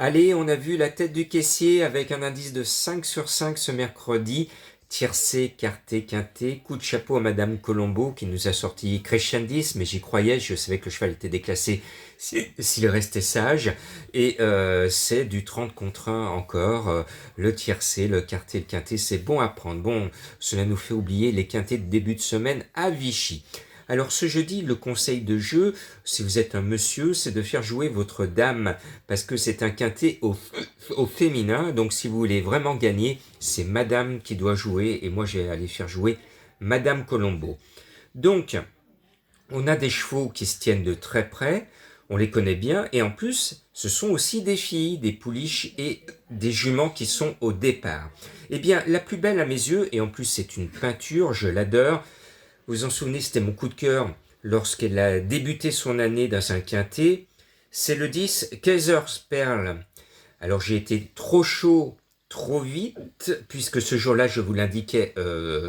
Allez, on a vu la tête du caissier avec un indice de 5 sur 5 ce mercredi. Tiercé, quarté, quinté, coup de chapeau à Madame Colombo qui nous a sorti Crescendis, mais j'y croyais, je savais que le cheval était déclassé s'il restait sage. Et c'est du 30 contre 1 encore, le tiercé, le quarté, le quinté, c'est bon à prendre. Bon, cela nous fait oublier les quintés de début de semaine à Vichy. Alors ce jeudi, le conseil de jeu, si vous êtes un monsieur, c'est de faire jouer votre dame, parce que c'est un quintet au féminin, donc si vous voulez vraiment gagner, c'est madame qui doit jouer, et moi j'ai allé faire jouer Madame Colombo. Donc, on a des chevaux qui se tiennent de très près, on les connaît bien, et en plus, ce sont aussi des filles, des pouliches et des juments qui sont au départ. Eh bien, la plus belle à mes yeux, et en plus c'est une peinture, je l'adore. Vous vous en souvenez, c'était mon coup de cœur lorsqu'elle a débuté son année dans un quintet. C'est le 10 Kaisersperl. Alors j'ai été trop chaud, trop vite, puisque ce jour-là, je vous l'indiquais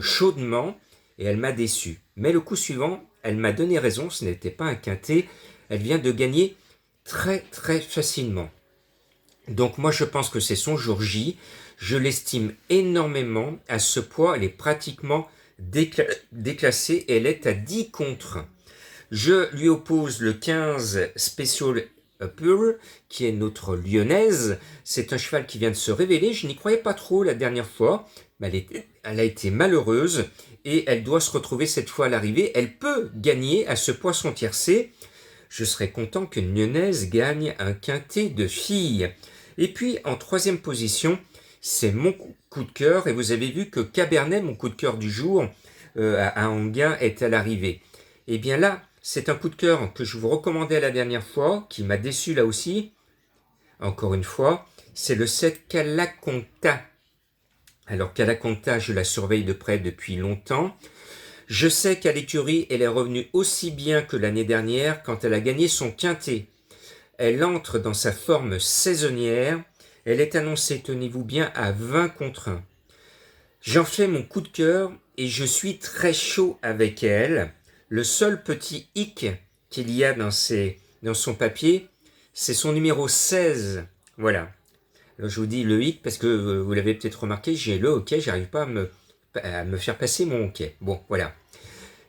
chaudement, et elle m'a déçu. Mais le coup suivant, elle m'a donné raison, ce n'était pas un quintet, elle vient de gagner très très facilement. Donc moi je pense que c'est son jour J, je l'estime énormément, à ce poids elle est pratiquement déclassée, elle est à 10 contre 1. Je lui oppose le 15 Special Upper, qui est notre lyonnaise. C'est un cheval qui vient de se révéler. Je n'y croyais pas trop la dernière fois. Mais elle a été malheureuse et elle doit se retrouver cette fois à l'arrivée. Elle peut gagner à ce poisson tiercé. Je serais content qu'une lyonnaise gagne un quintet de filles. Et puis en troisième position, c'est mon coup de cœur. Et vous avez vu que Cabernet, mon coup de cœur du jour, à Anguin, est à l'arrivée. Et bien là, c'est un coup de cœur que je vous recommandais la dernière fois, qui m'a déçu là aussi. Encore une fois, c'est le 7 Calaconta. Alors Calaconta, je la surveille de près depuis longtemps. Je sais qu'à l'écurie, elle est revenue aussi bien que l'année dernière quand elle a gagné son quintet. Elle entre dans sa forme saisonnière. Elle est annoncée, tenez-vous bien, à 20 contre 1. J'en fais mon coup de cœur et je suis très chaud avec elle. Le seul petit hic qu'il y a dans son papier, c'est son numéro 16. Voilà. Alors je vous dis le hic parce que vous l'avez peut-être remarqué, j'ai le hockey, j'arrive pas à me faire passer mon hockey. Bon, voilà.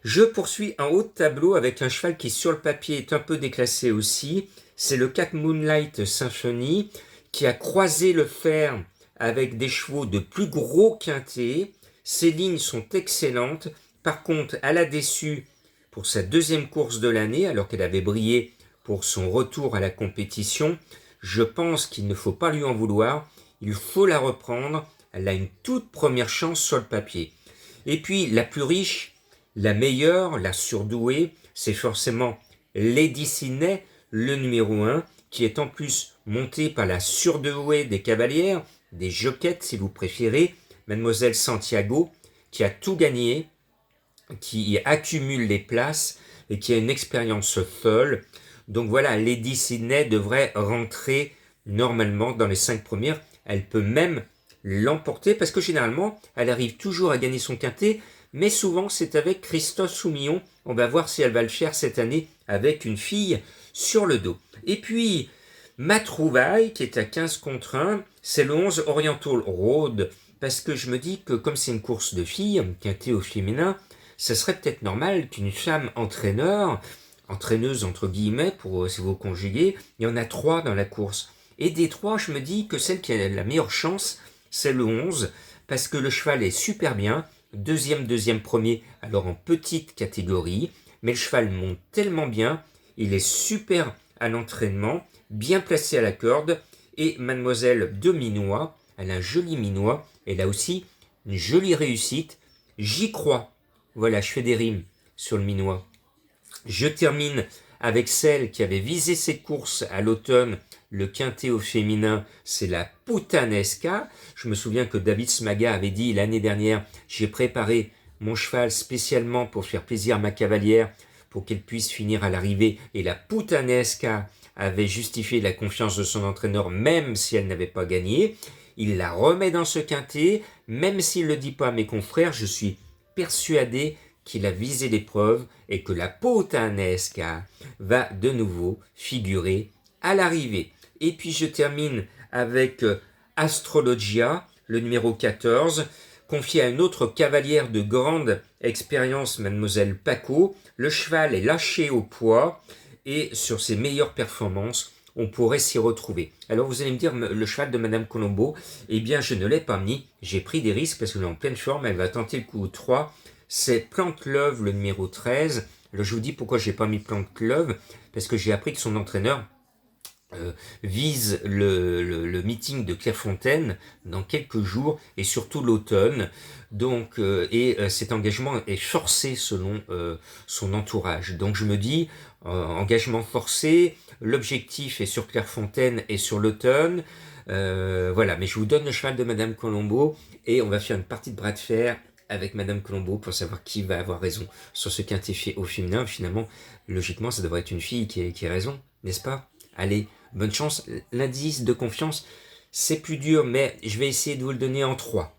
Je poursuis en haut de tableau avec un cheval qui sur le papier est un peu déclassé aussi. C'est le 4 Moonlight Symphony qui a croisé le fer avec des chevaux de plus gros quintet. Ses lignes sont excellentes. Par contre, elle a déçu pour sa deuxième course de l'année, alors qu'elle avait brillé pour son retour à la compétition. Je pense qu'il ne faut pas lui en vouloir. Il faut la reprendre. Elle a une toute première chance sur le papier. Et puis, la plus riche, la meilleure, la surdouée, c'est forcément Lady Sydney, le numéro 1, qui est en plus montée par la surdouée des cavalières, des joquettes si vous préférez, Mademoiselle Santiago, qui a tout gagné, qui accumule les places et qui a une expérience folle. Donc voilà, Lady Sydney devrait rentrer normalement dans les 5 premières. Elle peut même l'emporter parce que généralement, elle arrive toujours à gagner son quintet, mais souvent c'est avec Christophe Soumillon. On va voir si elle va le faire cette année avec une fille sur le dos. Et puis, ma trouvaille, qui est à 15 contre 1, c'est le 11 Oriental Road, parce que je me dis que comme c'est une course de filles, quintet au féminin, ce serait peut-être normal qu'une femme entraîneuse entre guillemets, pour si vous conjuguez, il y en a 3 dans la course. Et des 3, je me dis que celle qui a la meilleure chance, c'est le 11, parce que le cheval est super bien, deuxième, premier, alors en petite catégorie, mais le cheval monte tellement bien, il est super à l'entraînement, bien placé à la corde, et Mademoiselle de Minois, elle a un joli Minois, elle a aussi une jolie réussite, j'y crois. Voilà, je fais des rimes sur le Minois. Je termine avec celle qui avait visé ses courses à l'automne, le quintet au féminin, c'est la Putanesca. Je me souviens que David Smaga avait dit l'année dernière, j'ai préparé mon cheval spécialement pour faire plaisir à ma cavalière, pour qu'elle puisse finir à l'arrivée, et la Putanesca avait justifié la confiance de son entraîneur, même si elle n'avait pas gagné. Il la remet dans ce quintet, même s'il ne le dit pas à mes confrères, je suis persuadé qu'il a visé l'épreuve et que la Putanesca va de nouveau figurer à l'arrivée. Et puis je termine avec Astrologia, le numéro 14, confié à une autre cavalière de grande expérience, mademoiselle Paco. Le cheval est lâché au poids et sur ses meilleures performances, on pourrait s'y retrouver. Alors vous allez me dire, le cheval de Madame Colombo, eh bien je ne l'ai pas mis, j'ai pris des risques parce qu'elle est en pleine forme, elle va tenter le coup 3. C'est Plante Love, le numéro 13. Alors je vous dis pourquoi j'ai pas mis Plante Love, parce que j'ai appris que son entraîneur vise le meeting de Clairefontaine dans quelques jours et surtout l'automne. Donc, cet engagement est forcé selon son entourage. Donc je me dis, engagement forcé, l'objectif est sur Clairefontaine et sur l'automne. Voilà, mais je vous donne le cheval de Madame Colombo et on va faire une partie de bras de fer avec Madame Colombo pour savoir qui va avoir raison sur ce quintet au féminin. Finalement, logiquement, ça devrait être une fille qui a raison, n'est-ce pas? Allez, bonne chance. L'indice de confiance, c'est plus dur, mais je vais essayer de vous le donner en 3.